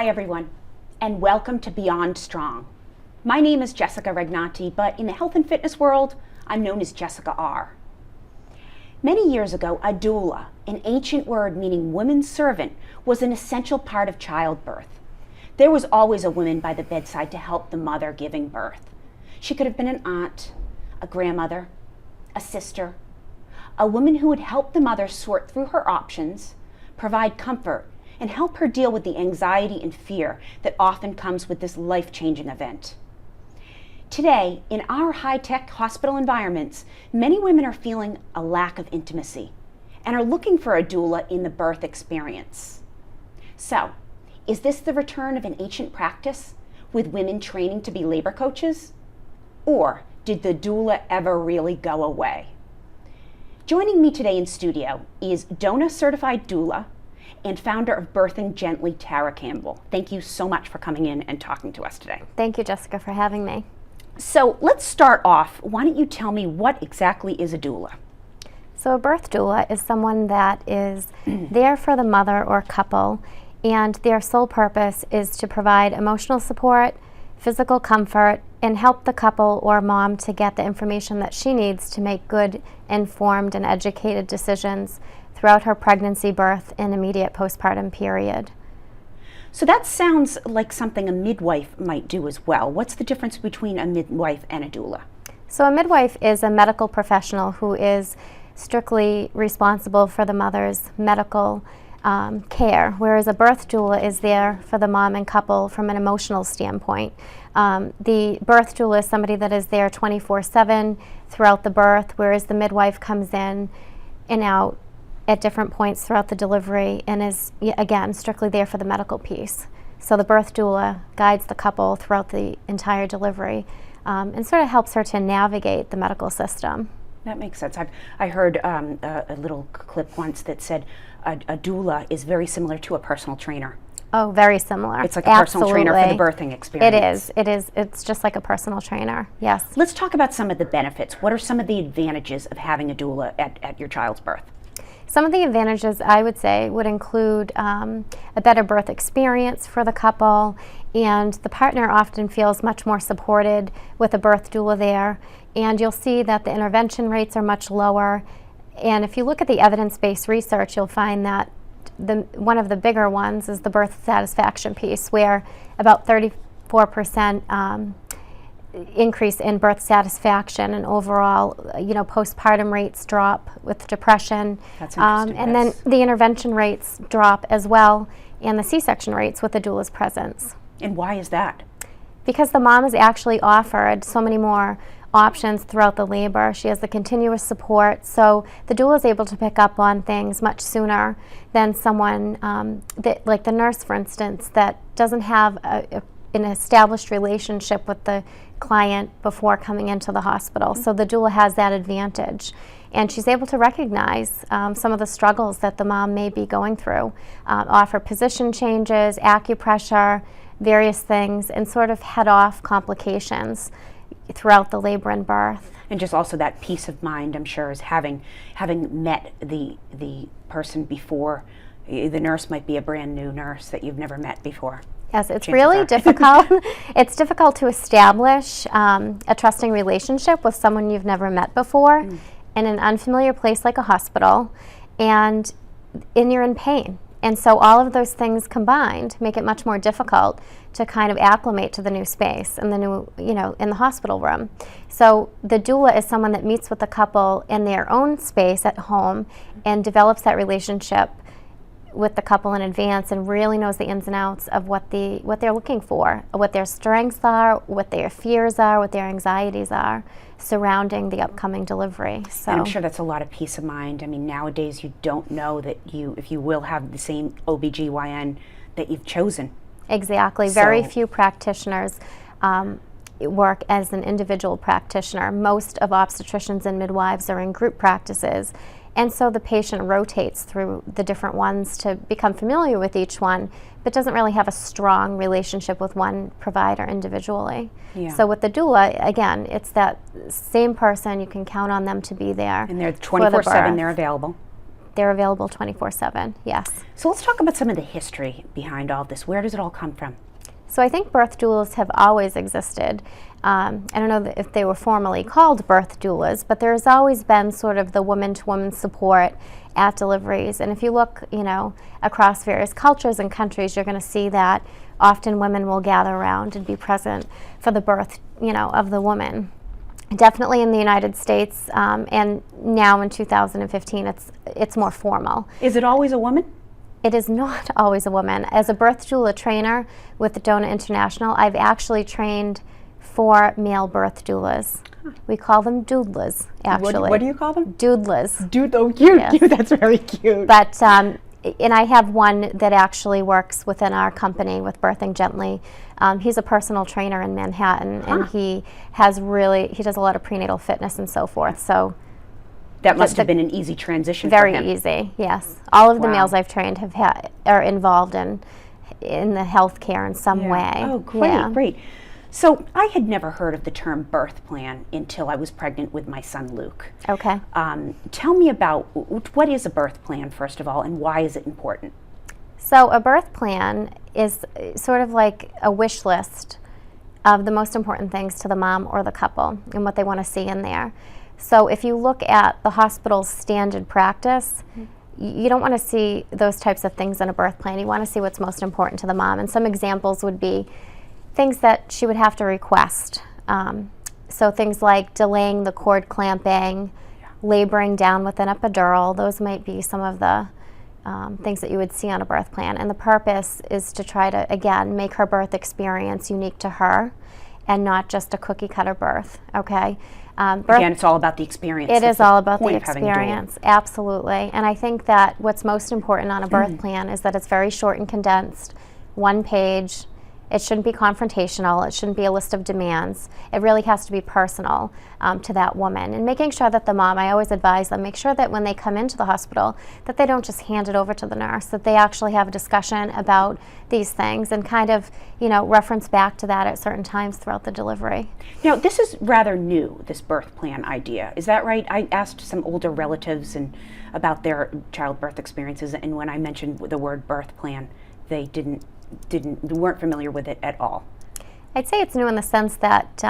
everyone, and welcome to Beyond Strong. My name is Jessica Regnante, but in the health and fitness world, I'm known as Jessica R. Many years ago, a doula, an ancient word meaning woman's servant, was an essential part of childbirth. There was always a woman by the bedside to help the mother giving birth. She could have been an aunt, a grandmother, a sister, a woman who would help the mother sort through her options, provide comfort, and help her deal with the anxiety and fear that often comes with this life-changing event. Today, in our high-tech hospital environments, many women are feeling a lack of intimacy and are looking for a doula in the birth experience. So, is this the return of an ancient practice with women training to be labor coaches? Or did the doula ever really go away? Joining me today in studio is DONA certified doula and founder of Birthing Gently Tara Cambpell. Thank you so much for coming in and talking to us today. Thank you, Jessica, for having me. So let's start off. Why don't you tell me what exactly is a doula? So a birth doula is someone that is there for the mother or couple, and their sole purpose is to provide emotional support, physical comfort, and help the couple or mom to get the information that she needs to make good, informed, and educated decisions throughout her pregnancy, birth, and immediate postpartum period. So that sounds like something a midwife might do as well. What's the difference between a midwife and a doula? So a midwife is a medical professional who is strictly responsible for the mother's medical care, whereas a birth doula is there for the mom and couple from an emotional standpoint. The birth doula is somebody that is there 24/7 throughout the birth, whereas the midwife comes in and out at different points throughout the delivery and is, again, strictly there for the medical piece. So the birth doula guides the couple throughout the entire delivery and sort of helps her to navigate the medical system. That makes sense. I heard a little clip once that said a doula is very similar to a personal trainer. Oh, very similar. It's like a personal trainer for the birthing experience. It is. It's just like a personal trainer, yes. Let's talk about some of the benefits. What are some of the advantages of having a doula at your child's birth? Some of the advantages, I would say, would include a better birth experience for the couple, and the partner often feels much more supported with a birth doula there, and you'll see that the intervention rates are much lower. And if you look at the evidence-based research, you'll find that one of the bigger ones is the birth satisfaction piece, where about 34% increase in birth satisfaction, and overall, postpartum rates drop with depression. That's interesting. And then the intervention rates drop as well, and the C-section rates with the doula's presence. And why is that? Because the mom is actually offered so many more options throughout the labor. She has the continuous support, so the doula is able to pick up on things much sooner than someone, like the nurse, for instance, that doesn't have an established relationship with the client before coming into the hospital. So the doula has that advantage, and she's able to recognize some of the struggles that the mom may be going through, offer position changes, acupressure, various things, and sort of head off complications throughout the labor and birth. And just also that peace of mind, I'm sure, is having met the person before. The nurse might be a brand new nurse that you've never met before. Yes, it's really difficult. It's difficult to establish a trusting relationship with someone you've never met before in an unfamiliar place like a hospital, and you're in pain. And so all of those things combined make it much more difficult to kind of acclimate to the new space and the new, in the hospital room. So the doula is someone that meets with the couple in their own space at home and develops that relationship with the couple in advance and really knows the ins and outs of what they're looking for, what their strengths are, what their fears are, what their anxieties are surrounding the upcoming delivery. So and I'm sure that's a lot of peace of mind. I mean, nowadays you don't know that if you will have the same OBGYN that you've chosen. Exactly. Very few practitioners work as an individual practitioner. Most of obstetricians and midwives are in group practices. And so the patient rotates through the different ones to become familiar with each one, but doesn't really have a strong relationship with one provider individually. Yeah. So with the doula, again, it's that same person. You can count on them to be there. And they're 24/7, they're available. they're available 24/7, yes. So let's talk about some of the history behind all this. Where does it all come from? So I think birth doulas have always existed. I don't know if they were formally called birth doulas, but there's always been sort of the woman-to-woman support at deliveries. And if you look, across various cultures and countries, you're going to see that often women will gather around and be present for the birth, of the woman. Definitely in the United States, and now in 2015, it's more formal. Is it always a woman? It is not always a woman. As a birth doula trainer with DONA International, I've actually trained 4 male birth doulas. We call them doodlas, actually. What do you call them? Doodlas. Oh, cute, Yes. cute. That's very cute. But, and I have one that actually works within our company with Birthing Gently. He's a personal trainer in Manhattan, and he does a lot of prenatal fitness and so forth. So that must have been an easy transition very for him. easy, yes. All of the Wow. males I've trained are involved in the healthcare in some way. Oh, great, Yeah. great. So I had never heard of the term birth plan until I was pregnant with my son Luke. Okay. Tell me about what is a birth plan, first of all, and why is it important? So a birth plan is sort of like a wish list of the most important things to the mom or the couple and what they want to see in there. So if you look at the hospital's standard practice, you don't want to see those types of things in a birth plan. You want to see what's most important to the mom. And some examples would be things that she would have to request. So things like delaying the cord clamping, laboring down with an epidural. Those might be some of the things that you would see on a birth plan. And the purpose is to try to, again, make her birth experience unique to her and not just a cookie cutter birth, okay? Again, it's all about the experience. It is all about the point of having a doula. experience, absolutely. And I think that what's most important on a birth plan is that it's very short and condensed, 1 page. It shouldn't be confrontational. It shouldn't be a list of demands. It really has to be personal to that woman. And making sure that the mom, I always advise them, make sure that when they come into the hospital, that they don't just hand it over to the nurse, that they actually have a discussion about these things and kind of, reference back to that at certain times throughout the delivery. Now, this is rather new, this birth plan idea. Is that right? I asked some older relatives about their childbirth experiences, and when I mentioned the word birth plan, they weren't familiar with it at all. I'd say it's new in the sense that,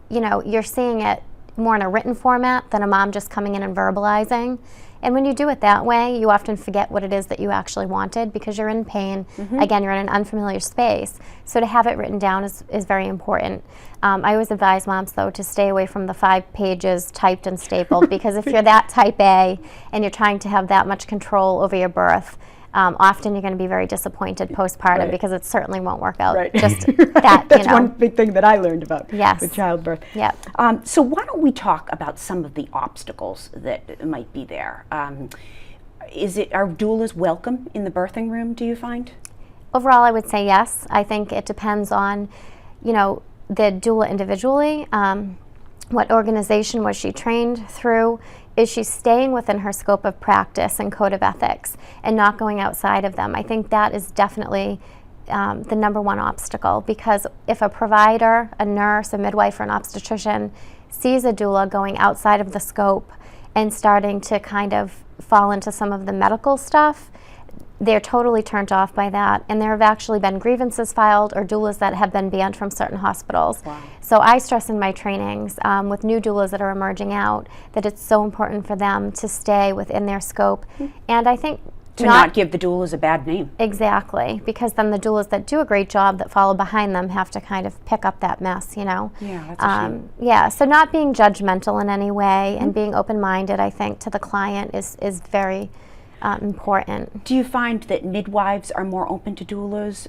you're seeing it more in a written format than a mom just coming in and verbalizing. And when you do it that way, you often forget what it is that you actually wanted because you're in pain. Again, you're in an unfamiliar space. So to have it written down is very important. I always advise moms, though, to stay away from the 5 pages typed and stapled because if you're that type A and you're trying to have that much control over your birth, often you're going to be very disappointed postpartum because it certainly won't work out. Right. Just that, That's one big thing that I learned about with childbirth. Yep. So why don't we talk about some of the obstacles that might be there? Are doulas welcome in the birthing room, do you find? Overall, I would say yes. I think it depends on, the doula individually. What organization was she trained through? Is she staying within her scope of practice and code of ethics and not going outside of them? I think that is definitely the number one obstacle because if a provider, a nurse, a midwife, or an obstetrician sees a doula going outside of the scope and starting to kind of fall into some of the medical stuff, they're totally turned off by that. And there have actually been grievances filed or doulas that have been banned from certain hospitals. Wow. So I stress in my trainings with new doulas that are emerging out that it's so important for them to stay within their scope. And I think to not give the doulas a bad name. Exactly, because then the doulas that do a great job that follow behind them have to kind of pick up that mess, Yeah, that's a shame. Yeah, so not being judgmental in any way and being open-minded, I think, to the client is very important. Do you find that midwives are more open to doulas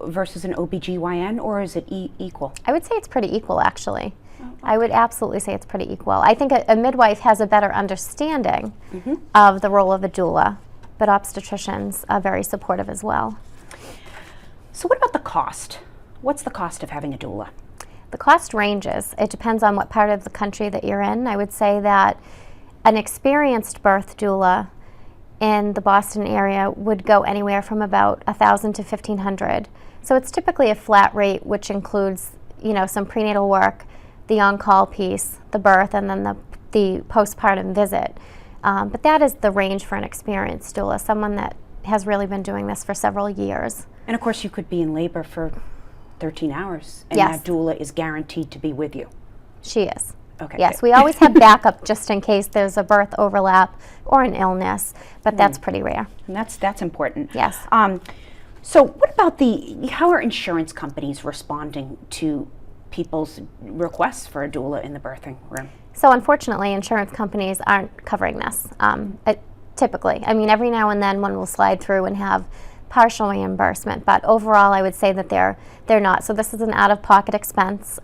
versus an OBGYN, or is it equal? I would say it's pretty equal, actually. I would absolutely say it's pretty equal. I think a midwife has a better understanding of the role of a doula, but obstetricians are very supportive as well. So what about the cost? What's the cost of having a doula? The cost ranges. It depends on what part of the country that you're in. I would say that an experienced birth doula in the Boston area would go anywhere from about $1,000 to $1,500. So it's typically a flat rate, which includes, some prenatal work, the on-call piece, the birth, and then the postpartum visit. But that is the range for an experienced doula, someone that has really been doing this for several years. And of course, you could be in labor for 13 hours, and Yes. that doula is guaranteed to be with you. She is. Okay. Yes, we always have backup just in case there's a birth overlap or an illness, but that's pretty rare. And that's important. Yes. So what about how are insurance companies responding to people's requests for a doula in the birthing room? So unfortunately, insurance companies aren't covering this typically. I mean, every now and then one will slide through and have partial reimbursement, but overall I would say that they're not. So this is an out-of-pocket expense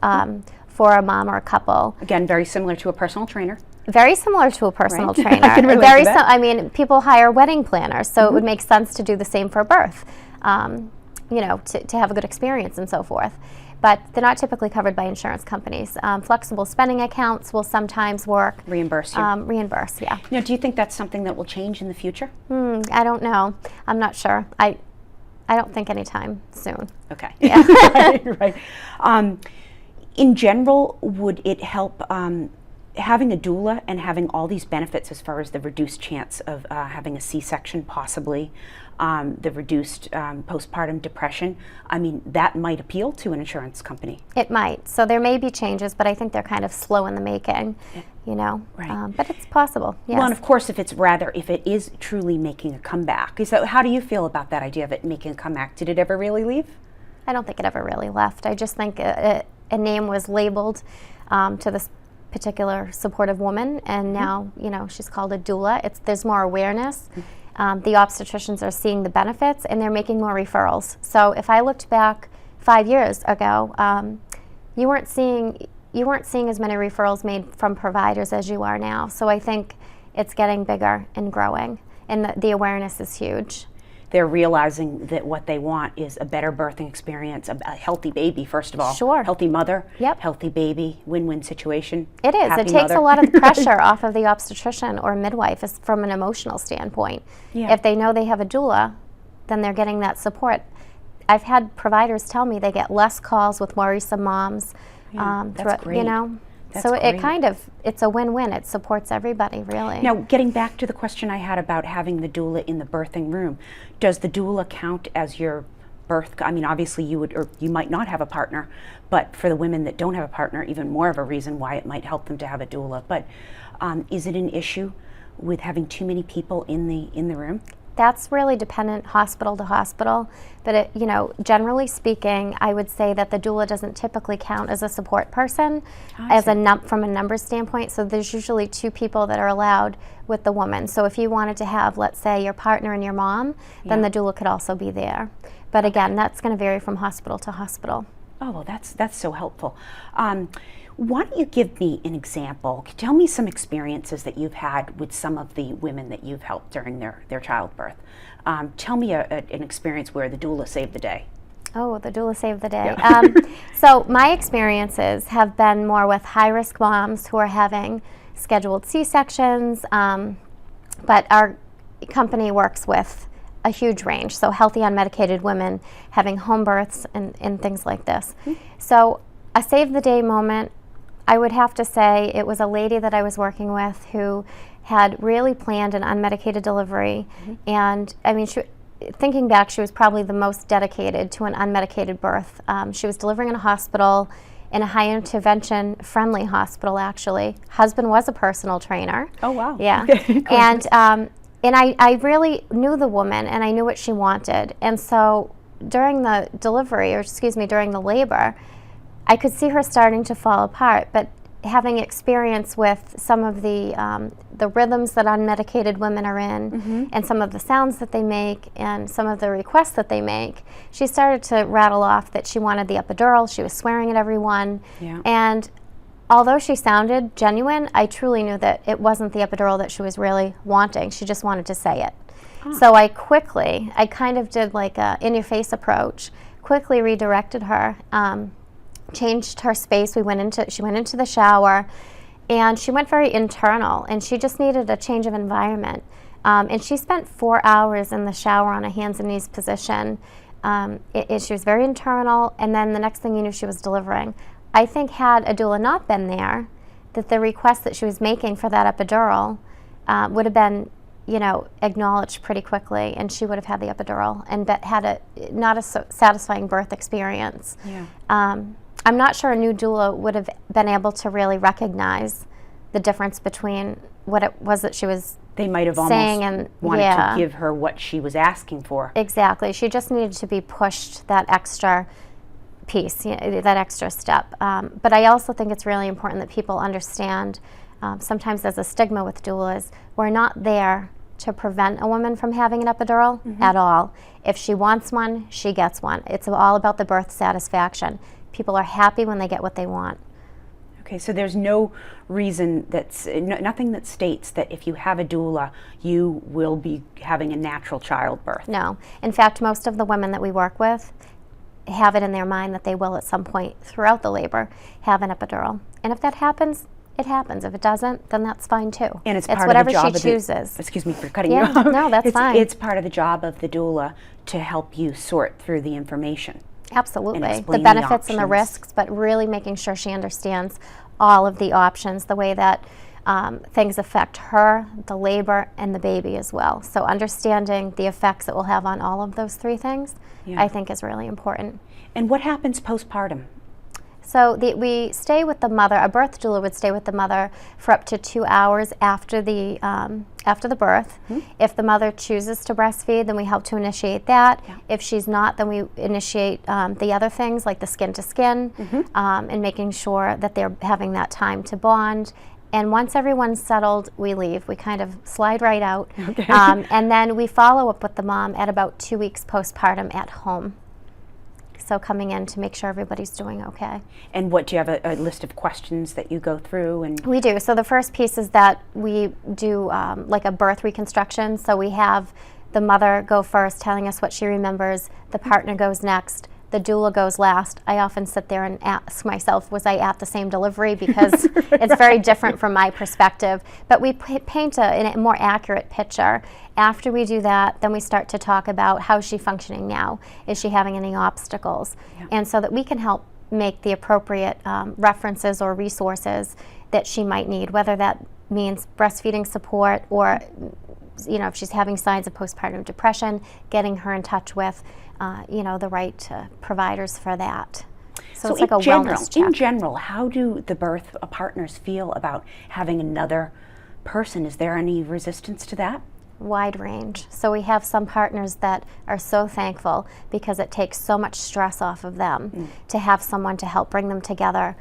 for a mom or a couple. Again, very similar to a personal trainer. Very similar to a personal Right. trainer. I can relate to that. I mean, people hire wedding planners, so it would make sense to do the same for birth, to have a good experience and so forth. But they're not typically covered by insurance companies. Flexible spending accounts will sometimes work. Reimburse you. Reimburse, yeah. Do you think that's something that will change in the future? I don't know. I'm not sure. I don't think anytime soon. Okay. Yeah. Right. In general, would it help having a doula and having all these benefits as far as the reduced chance of having a C-section possibly, the reduced postpartum depression? I mean, that might appeal to an insurance company. It might. So there may be changes, but I think they're kind of slow in the making, Right. But it's possible, yes. Well, and of course, if it is truly making a comeback. So how do you feel about that idea of it making a comeback? Did it ever really leave? I don't think it ever really left. I just think a name was labeled to this particular supportive woman, and now she's called a doula. There's more awareness. The obstetricians are seeing the benefits, and they're making more referrals. So if I looked back 5 years ago, you weren't seeing as many referrals made from providers as you are now. So I think it's getting bigger and growing, and the awareness is huge. They're realizing that what they want is a better birthing experience, a healthy baby, first of all. Sure. Healthy mother, Yep. healthy baby, win-win situation. It is. Happy It takes mother. a lot of the pressure off of the obstetrician or midwife from an emotional standpoint. Yeah. If they know they have a doula, then they're getting that support. I've had providers tell me they get less calls with worrisome moms. That's great. That's So great. it's a win-win. It supports everybody, really. Now, getting back to the question I had about having the doula in the birthing room, does the doula count as your birth? I mean, obviously you would, or you might not have a partner, but for the women that don't have a partner, even more of a reason why it might help them to have a doula. But is it an issue with having too many people in the room? That's really dependent hospital to hospital, but generally speaking, I would say that the doula doesn't typically count as a support person from a numbers standpoint. So there's usually 2 people that are allowed with the woman. So if you wanted to have, let's say, your partner and your mom, then the doula could also be there. But again, that's going to vary from hospital to hospital. Oh, well, that's so helpful. Why don't you give me an example? Tell me some experiences that you've had with some of the women that you've helped during their childbirth. Tell me an experience where the doula saved the day. Oh, the doula saved the day. Yeah. So my experiences have been more with high-risk moms who are having scheduled C-sections, but our company works with a huge range, so healthy unmedicated women having home births and things like this. So a save the day moment, I would have to say it was a lady that I was working with who had really planned an unmedicated delivery, and I mean, thinking back, she was probably the most dedicated to an unmedicated birth. She was delivering in a hospital, in a high intervention friendly hospital actually. Husband was a personal trainer. Oh, wow. Yeah. Okay. And I really knew the woman, and I knew what she wanted. And so during the delivery, during the labor, I could see her starting to fall apart. But having experience with some of the rhythms that unmedicated women are in, and some of the sounds that they make, and some of the requests that they make, she started to rattle off that she wanted the epidural. She was swearing at everyone. Yeah. And although she sounded genuine, I truly knew that it wasn't the epidural that she was really wanting. She just wanted to say it. So I kind of did like a in-your-face approach, quickly redirected her, changed her space. She went into the shower, and she went very internal, and she just needed a change of environment. And she spent 4 hours in the shower on a hands and knees position. She was very internal, and then the next thing you knew, she was delivering. I think had a doula not been there, that the request that she was making for that epidural would have been, acknowledged pretty quickly, and she would have had the epidural and had not a satisfying birth experience. Yeah. I'm not sure a new doula would have been able to really recognize the difference between what it was that she was They might have saying almost and wanted yeah, to give her what she was asking for. exactly. She just needed to be pushed that extra piece, that extra step. But I also think it's really important that people understand, sometimes there's a stigma with doulas, we're not there to prevent a woman from having an epidural at all. If she wants one, she gets one. It's all about the birth satisfaction. People are happy when they get what they want. Okay, so there's no reason nothing that states that if you have a doula, you will be having a natural childbirth. No. In fact, most of the women that we work with have it in their mind that they will at some point throughout the labor have an epidural. And if that happens, it happens. If it doesn't, then that's fine too. And it's part whatever of the job she chooses. Excuse me for cutting you Yeah, off. no, that's fine. It's part of the job of the doula to help you sort through the information. Absolutely. And the explain benefits and the options. risks, but really making sure she understands all of the options, the way that things affect her, the labor, and the baby as well. So understanding the effects it will have on all of those three things, I think is really important. And what happens postpartum? So we stay with the mother. A birth doula would stay with the mother for up to 2 hours after the birth. If the mother chooses to breastfeed, then we help to initiate that. Yeah. If she's not, then we initiate the other things like the skin to skin, and making sure that they're having that time to bond. And once everyone's settled, we leave. We kind of slide right out. Okay. And then we follow up with the mom at about 2 weeks postpartum at home. So coming in to make sure everybody's doing okay. And what, do you have a list of questions that you go through? And We do. So the first piece is that we do like a birth reconstruction. So we have the mother go first, telling us what she remembers. The partner goes next. The doula goes last. I often sit there and ask myself, was I at the same delivery? Because it's very different from my perspective. But we paint a more accurate picture. After we do that, then we start to talk about how is she functioning now? Is she having any obstacles? Yeah. And so that we can help make the appropriate references or resources that she might need, whether that means breastfeeding support or if she's having signs of postpartum depression, getting her in touch with the right providers for that. So it's like a wellness check. In general, how do the birth partners feel about having another person? Is there any resistance to that? Wide range. So we have some partners that are so thankful because it takes so much stress off of them to have someone to help bring them together.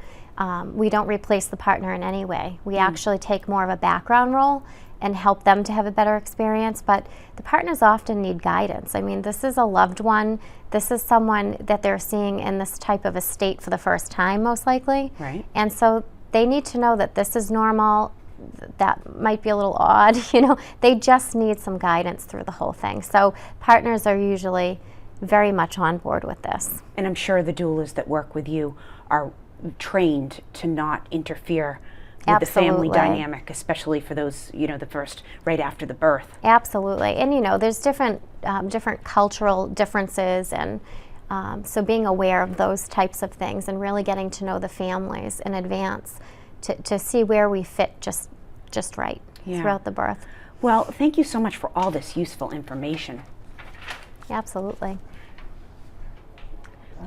We don't replace the partner in any way. We actually take more of a background role and help them to have a better experience, but the partners often need guidance. I mean, this is a loved one. This is someone that they're seeing in this type of a state for the first time, most likely. Right. And so they need to know that this is normal. That might be a little odd, They just need some guidance through the whole thing. So partners are usually very much on board with this. And I'm sure the doulas that work with you are trained to not interfere with the family dynamic, especially for those, the first, right after the birth. Absolutely. And, there's different cultural differences, and so being aware of those types of things and really getting to know the families in advance to see where we fit just right throughout the birth. Well, thank you so much for all this useful information. Absolutely.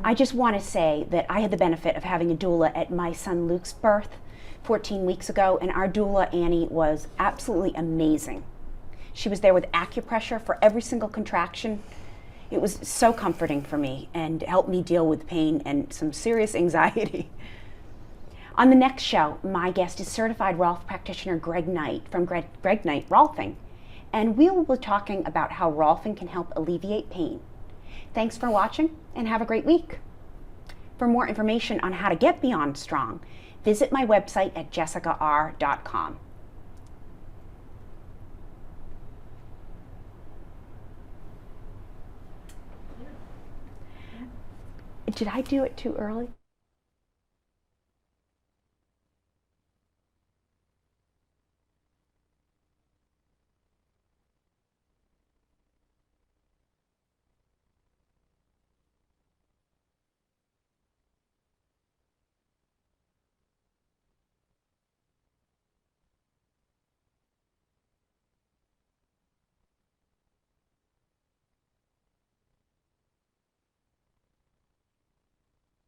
I just want to say that I had the benefit of having a doula at my son Luke's birth 14 weeks ago, and our doula, Annie, was absolutely amazing. She was there with acupressure for every single contraction. It was so comforting for me and helped me deal with pain and some serious anxiety. On the next show, my guest is certified Rolf practitioner Greg Knight from Greg Knight Rolfing, and we will be talking about how Rolfing can help alleviate pain. Thanks for watching and have a great week. For more information on how to get beyond strong, visit my website at jessicar.talks. Did I do it too early?